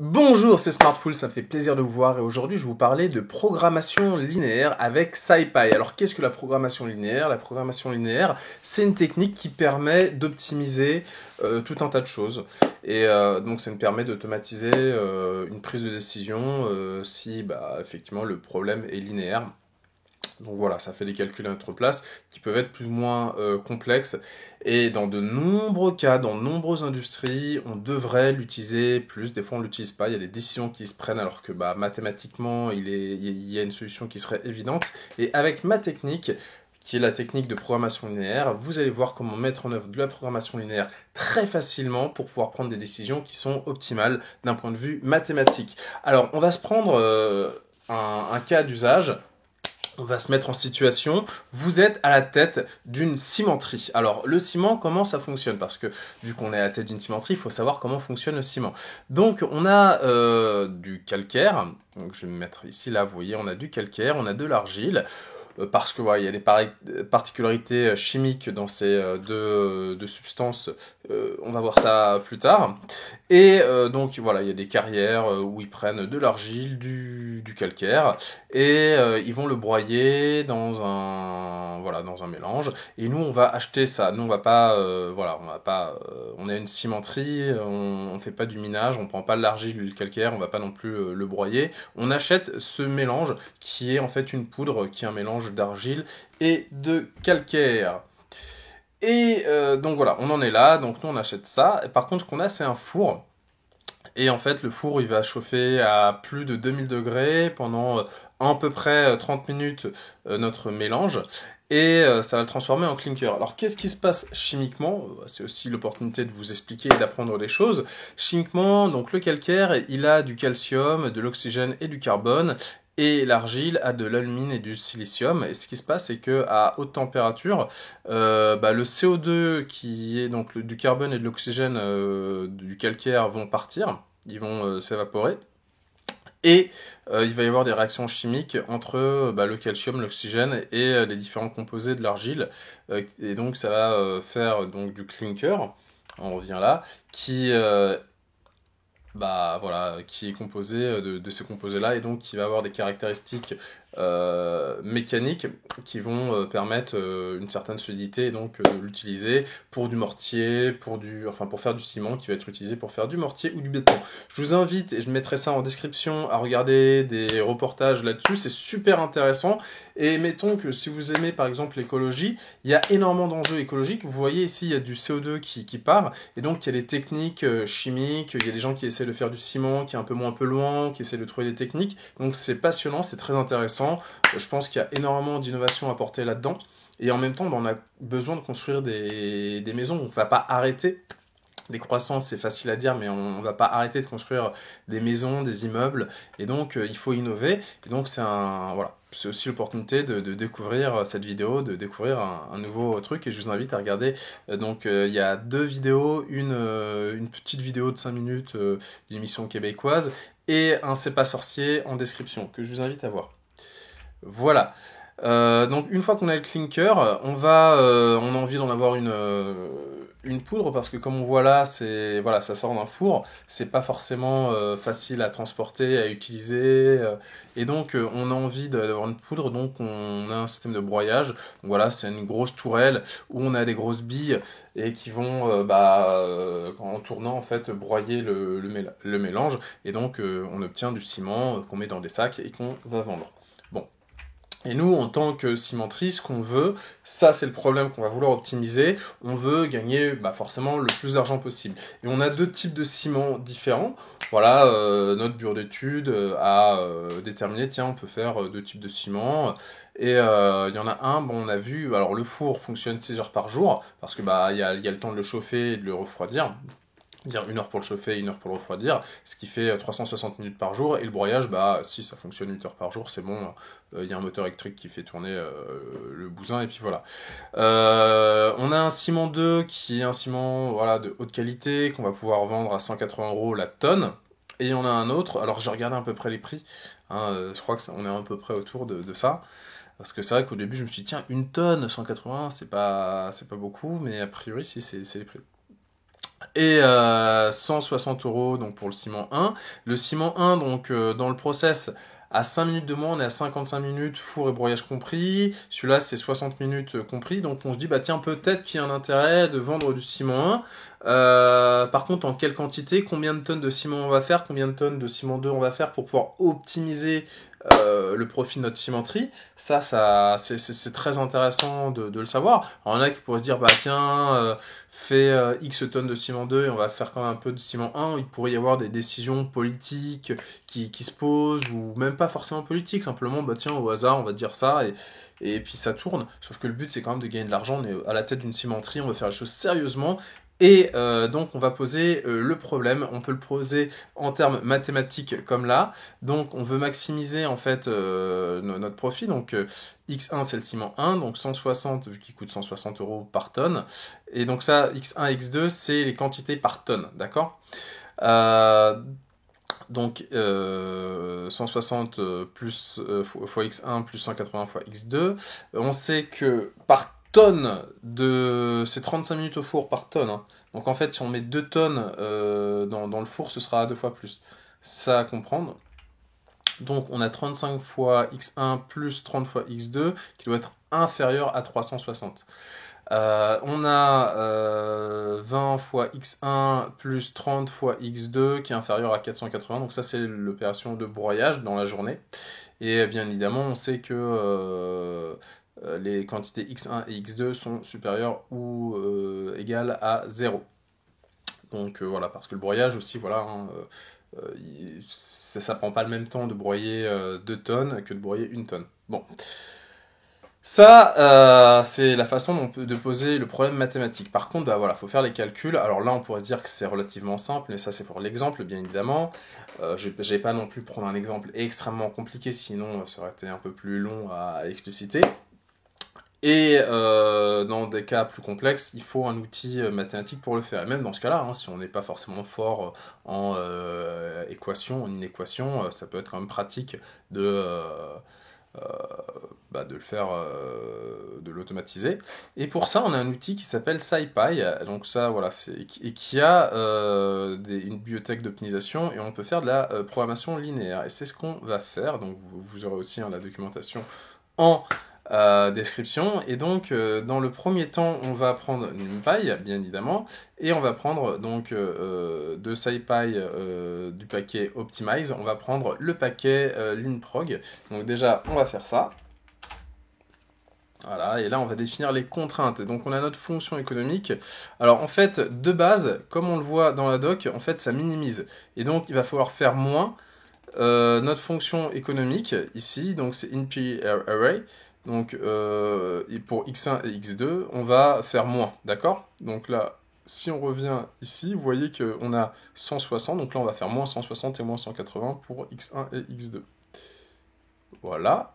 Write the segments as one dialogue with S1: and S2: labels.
S1: Bonjour, c'est Smartful, ça me fait plaisir de vous voir et aujourd'hui je vais vous parler de programmation linéaire avec SciPy. Alors qu'est-ce que la programmation linéaire? La programmation linéaire, c'est une technique qui permet d'optimiser tout un tas de choses et donc ça me permet d'automatiser une prise de décision si effectivement le problème est linéaire. Donc voilà, ça fait des calculs à notre place qui peuvent être plus ou moins complexes. Et dans de nombreux cas, dans de nombreuses industries, on devrait l'utiliser plus. Des fois, on l'utilise pas. Il y a des décisions qui se prennent alors que mathématiquement, il y a une solution qui serait évidente. Et avec ma technique, qui est la technique de programmation linéaire, vous allez voir comment mettre en œuvre de la programmation linéaire très facilement pour pouvoir prendre des décisions qui sont optimales d'un point de vue mathématique. Alors, on va se prendre un cas d'usage. On va se mettre en situation, vous êtes à la tête d'une cimenterie. Alors, le ciment, comment ça fonctionne? Parce que, vu qu'on est à la tête d'une cimenterie, il faut savoir comment fonctionne le ciment. Donc, on a du calcaire. Donc, je vais me mettre ici, là, vous voyez, on a du calcaire, on a de l'argile. Parce que il y a des particularités chimiques dans ces deux substances. On va voir ça plus tard. Et donc voilà, il y a des carrières où ils prennent de l'argile, du calcaire, et ils vont le broyer dans un mélange. Et nous, on va acheter ça. Nous, on va pas, on est une cimenterie, on fait pas du minage, on prend pas de l'argile, du calcaire, on va pas non plus le broyer. On achète ce mélange qui est en fait une poudre, qui est un mélange d'argile et de calcaire. Et donc voilà, on en est là, donc nous on achète ça. Et par contre, ce qu'on a, c'est un four. Et en fait, le four, il va chauffer à plus de 2000 degrés pendant à peu près 30 minutes notre mélange. Et ça va le transformer en clinker. Alors, qu'est-ce qui se passe chimiquement? C'est aussi l'opportunité de vous expliquer et d'apprendre des choses. Chimiquement, donc le calcaire, il a du calcium, de l'oxygène et du carbone. Et l'argile a de l'alumine et du silicium. Et ce qui se passe, c'est que à haute température, le CO2 qui est donc du carbone et de l'oxygène du calcaire vont partir, ils vont s'évaporer. Et il va y avoir des réactions chimiques entre le calcium, l'oxygène et les différents composés de l'argile. Et donc ça va faire donc du clinker, on revient là, qui est composé de ces composés-là et donc qui va avoir des caractéristiques mécaniques qui vont permettre une certaine solidité et donc de l'utiliser pour du mortier, pour faire du ciment qui va être utilisé pour faire du mortier ou du béton. Je vous invite, et je mettrai ça en description, à regarder des reportages là-dessus, c'est super intéressant. Et mettons que si vous aimez par exemple l'écologie, il y a énormément d'enjeux écologiques. Vous voyez ici, il y a du CO2 qui part, et donc il y a des techniques chimiques, il y a des gens qui essaient de faire du ciment, qui est un peu moins polluant, qui essaient de trouver des techniques. Donc c'est passionnant, c'est très intéressant. Je pense qu'il y a énormément d'innovations à apporter là-dedans. Et en même temps, on a besoin de construire des maisons. On ne va pas arrêter. Les croissances, c'est facile à dire, mais on ne va pas arrêter de construire des maisons, des immeubles. Et donc, il faut innover. Et donc, c'est aussi l'opportunité de découvrir cette vidéo, de découvrir un nouveau truc. Et je vous invite à regarder. Il y a deux vidéos. Une petite vidéo de 5 minutes d'une émission québécoise et un C'est pas sorcier en description que je vous invite à voir. Voilà. Donc une fois qu'on a le clinker, on a envie d'en avoir une poudre parce que comme on voit là, ça sort d'un four, c'est pas forcément facile à transporter, à utiliser, et donc on a envie d'avoir une poudre, donc on a un système de broyage. Donc voilà, c'est une grosse tourelle où on a des grosses billes et qui vont, en tournant en fait, broyer le mélange, et donc on obtient du ciment qu'on met dans des sacs et qu'on va vendre. Bon. Et nous, en tant que cimenterie, ce qu'on veut, ça c'est le problème qu'on va vouloir optimiser, on veut gagner forcément le plus d'argent possible. Et on a deux types de ciments différents. Voilà, notre bureau d'études a déterminé, tiens, on peut faire deux types de ciments. Et il y en a un, on a vu, alors le four fonctionne 6 heures par jour, parce que il y a le temps de le chauffer et de le refroidir. Dire 1 heure pour le chauffer, 1 heure pour le refroidir, ce qui fait 360 minutes par jour, et le broyage, si ça fonctionne 8 heures par jour, c'est bon, il y a un moteur électrique qui fait tourner le bousin, et puis voilà. On a un ciment 2 qui est un ciment de haute qualité, qu'on va pouvoir vendre à 180 € la tonne, et on a un autre, alors j'ai regardé à peu près les prix, je crois on est à peu près autour de ça, parce que c'est vrai qu'au début je me suis dit, tiens, une tonne, 180, c'est pas beaucoup, mais a priori si c'est les prix. Et 160 € donc pour le ciment 1. Le ciment 1, donc dans le process, à 5 minutes de moins, on est à 55 minutes, four et broyage compris. Celui-là, c'est 60 minutes compris. Donc on se dit, bah tiens, peut-être qu'il y a un intérêt de vendre du ciment 1. Par contre, en quelle quantité, combien de tonnes de ciment on va faire, combien de tonnes de ciment 2 on va faire pour pouvoir optimiser le profit de notre cimenterie. Ça c'est très intéressant de le savoir. Alors, il y en a qui pourraient se dire, bah tiens, fais X tonnes de ciment 2 et on va faire quand même un peu de ciment 1. Il pourrait y avoir des décisions politiques qui se posent, ou même pas forcément politiques, simplement, bah tiens, au hasard, on va dire ça, et puis ça tourne. Sauf que le but, c'est quand même de gagner de l'argent. On est à la tête d'une cimenterie, on va faire les choses sérieusement. Et donc on va poser le problème, on peut le poser en termes mathématiques comme là. Donc on veut maximiser en fait notre profit. Donc X1 c'est le ciment 1, donc 160 vu qu'il coûte 160 € par tonne. Et donc ça, X1 X2 c'est les quantités par tonne, d'accord. Donc 160 plus fois x1 plus 180 fois x2. On sait que par tonne c'est 35 minutes au four par tonne. Hein. Donc en fait, si on met 2 tonnes dans le four, ce sera 2 fois plus. Ça à comprendre. Donc on a 35 fois x1 plus 30 fois x2 qui doit être inférieur à 360. On a 20 fois x1 plus 30 fois x2 qui est inférieur à 480. Donc ça, c'est l'opération de broyage dans la journée. Et bien évidemment, on sait que les quantités x1 et x2 sont supérieures ou égales à 0. Donc voilà, parce que le broyage aussi, voilà, hein, ça prend pas le même temps de broyer 2 tonnes que de broyer 1 tonne. Bon. Ça, c'est la façon de poser le problème mathématique. Par contre, bah voilà, faut faire les calculs. Alors là, on pourrait se dire que c'est relativement simple, mais ça, c'est pour l'exemple, bien évidemment. Je n'avais pas non plus prendre un exemple extrêmement compliqué, sinon ça aurait été un peu plus long à expliciter. Et dans des cas plus complexes, il faut un outil mathématique pour le faire. Et même dans ce cas-là, hein, si on n'est pas forcément fort en équation, en une équation, ça peut être quand même pratique de le faire, de l'automatiser. Et pour ça, on a un outil qui s'appelle SciPy. Donc ça, voilà, et qui a une bibliothèque d'optimisation et on peut faire de la programmation linéaire. Et c'est ce qu'on va faire. Donc vous aurez aussi la documentation en description. Et donc, dans le premier temps, on va prendre NumPy, bien évidemment, et on va prendre donc de SciPy du paquet Optimize, on va prendre le paquet linprog. Donc déjà, on va faire ça. Voilà, et là on va définir les contraintes. Donc on a notre fonction économique. Alors en fait, de base, comme on le voit dans la doc, en fait ça minimise. Et donc il va falloir faire moins notre fonction économique ici, donc c'est np_array. Donc et pour x1 et x2, on va faire moins, d'accord? Donc là, si on revient ici, vous voyez qu'on a 160, donc là on va faire moins 160 et moins 180 pour x1 et x2. Voilà.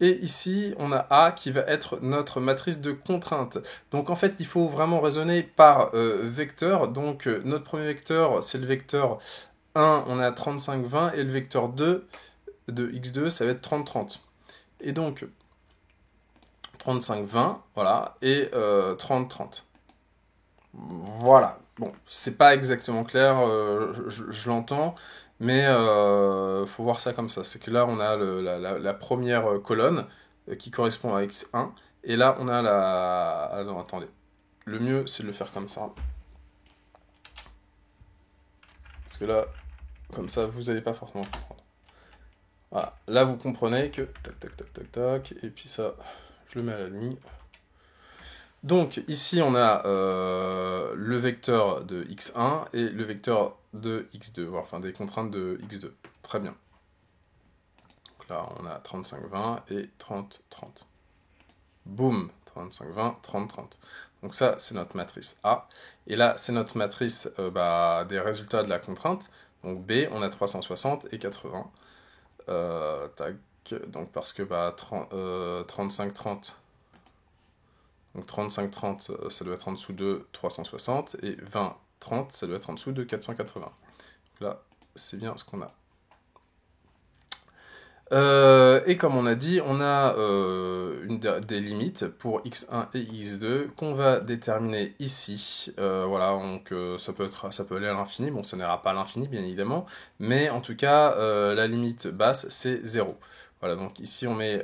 S1: Et ici, on a A qui va être notre matrice de contraintes. Donc en fait, il faut vraiment raisonner par vecteur. Donc notre premier vecteur, c'est le vecteur 1, on a 35, 20, et le vecteur 2 de x2, ça va être 30, 30. Et donc 35, 20, voilà, et 30, 30. Voilà. Bon, c'est pas exactement clair, je l'entends, mais faut voir ça comme ça. C'est que là, on a la première colonne qui correspond à x1, et là, on a la... Ah non, attendez. Le mieux, c'est de le faire comme ça. Parce que là, comme ça, vous n'allez pas forcément comprendre. Voilà. Là, vous comprenez que... Tac, tac, tac, tac, tac, et puis ça, je le mets à la ligne. Donc ici on a le vecteur de x1 et le vecteur de x2, enfin des contraintes de x2. Très bien. Donc là on a 35, 20 et 30, 30. Boum, 35, 20, 30, 30. Donc ça c'est notre matrice A. Et là c'est notre matrice des résultats de la contrainte. Donc B, on a 360 et 80. Tac. Donc parce que 35, 30... Donc 35-30, ça doit être en dessous de 360, et 20-30, ça doit être en dessous de 480. Donc là, c'est bien ce qu'on a. Et comme on a dit, on a des limites pour x1 et x2 qu'on va déterminer ici. Voilà, donc ça peut aller à l'infini. Bon, ça n'ira pas à l'infini, bien évidemment, mais en tout cas, la limite basse, c'est 0. Voilà, donc ici, on met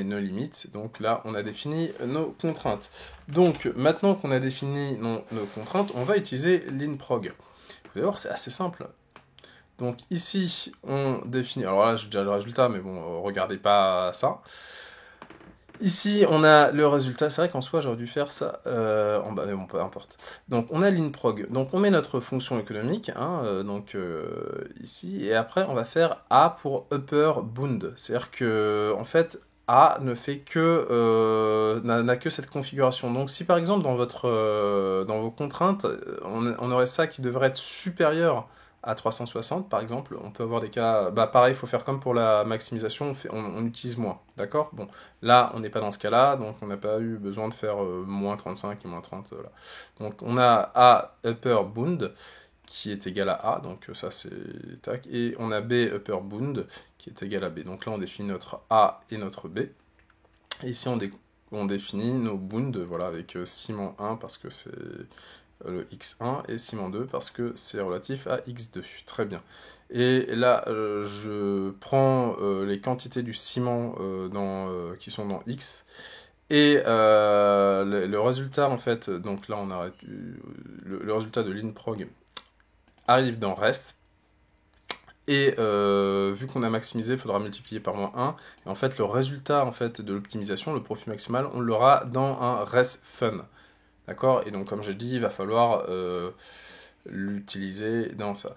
S1: nos limites. Donc là, on a défini nos contraintes. Donc, maintenant qu'on a défini nos contraintes, on va utiliser linprog. Vous allez voir, c'est assez simple. Donc ici, on définit... Alors là, j'ai déjà le résultat, mais bon, regardez pas ça. Ici, on a le résultat. C'est vrai qu'en soi, j'aurais dû faire ça en bas, mais bon, peu importe. Donc, on a linprog. Donc, on met notre fonction économique, hein, ici, et après, on va faire A pour upper bound. C'est-à-dire que, en fait, A ne fait que n'a que cette configuration. Donc, si par exemple dans vos contraintes, on aurait ça qui devrait être supérieur à 360 par exemple, on peut avoir des cas, bah pareil, il faut faire comme pour la maximisation, on utilise moins, d'accord? Bon, là, on n'est pas dans ce cas-là, donc on n'a pas eu besoin de faire moins 35 et moins 30, voilà. Donc on a A upper bound, qui est égal à A, donc ça c'est tac, et on a B upper bound, qui est égal à B. Donc là, on définit notre A et notre B, et ici on définit nos bounds, voilà, avec ciment 1, parce que c'est le x1 et ciment 2 parce que c'est relatif à x2. Très bien. Et là, je prends les quantités du ciment qui sont dans x. Et le résultat, en fait, donc là, on a le résultat de linprog arrive dans rest. Et vu qu'on a maximisé, il faudra multiplier par -1. Et en fait, le résultat en fait, de l'optimisation, le profit maximal, on l'aura dans un rest fun. D'accord? Et donc, comme j'ai dit, il va falloir l'utiliser dans ça.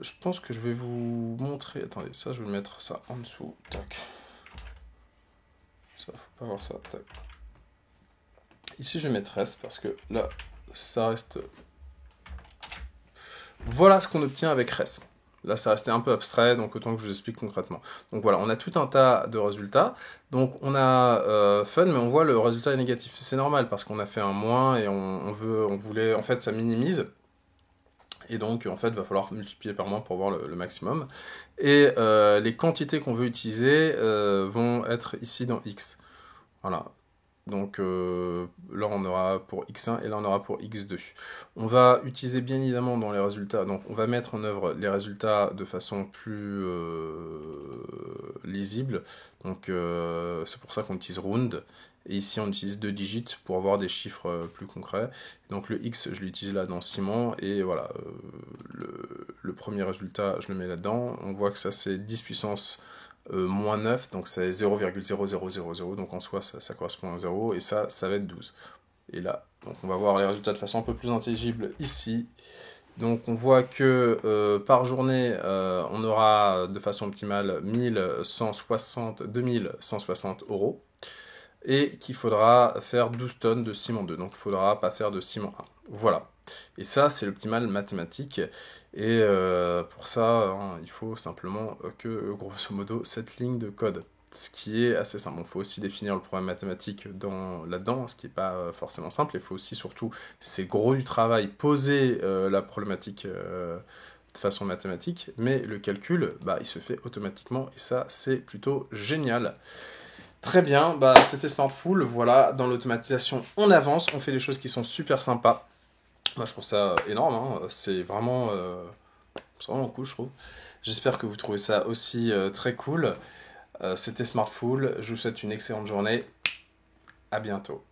S1: Je pense que je vais vous montrer... Attendez, ça, je vais mettre ça en dessous. Tac. Ça, faut pas voir ça. Tac. Ici, je vais mettre reste parce que là, ça reste... Voilà ce qu'on obtient avec reste. Là, ça restait un peu abstrait, donc autant que je vous explique concrètement. Donc voilà, on a tout un tas de résultats. Donc on a fun, mais on voit le résultat est négatif. C'est normal, parce qu'on a fait un moins et on voulait... En fait, ça minimise. Et donc, en fait, il va falloir multiplier par moins pour voir le maximum. Et les quantités qu'on veut utiliser vont être ici dans x. Voilà. Donc là, on aura pour x1 et là, on aura pour x2. On va utiliser bien évidemment dans les résultats. Donc, on va mettre en œuvre les résultats de façon plus lisible. Donc, c'est pour ça qu'on utilise round. Et ici, on utilise 2 digits pour avoir des chiffres plus concrets. Donc, le x, je l'utilise là dans ciment. Et voilà, le premier résultat, je le mets là-dedans. On voit que ça, c'est 10 puissance moins 9, donc c'est 0,0000, donc en soi ça correspond à 0, et ça va être 12. Et là, donc on va voir les résultats de façon un peu plus intelligible ici. Donc on voit que par journée, on aura de façon optimale 2160 euros, et qu'il faudra faire 12 tonnes de ciment 2, donc il ne faudra pas faire de ciment 1. Voilà. Et ça, c'est l'optimal mathématique. Et pour ça, hein, il faut simplement que, grosso modo, cette ligne de code. Ce qui est assez simple. Il faut aussi définir le problème mathématique là-dedans, ce qui n'est pas forcément simple. Il faut aussi, surtout, c'est gros du travail, poser la problématique de façon mathématique. Mais le calcul, bah, il se fait automatiquement. Et ça, c'est plutôt génial. Très bien, bah, c'était Smartful. Voilà, dans l'automatisation, on avance. On fait des choses qui sont super sympas. Moi, je trouve ça énorme, hein. C'est vraiment cool, je trouve. J'espère que vous trouvez ça aussi très cool. C'était Smartful, je vous souhaite une excellente journée. À bientôt.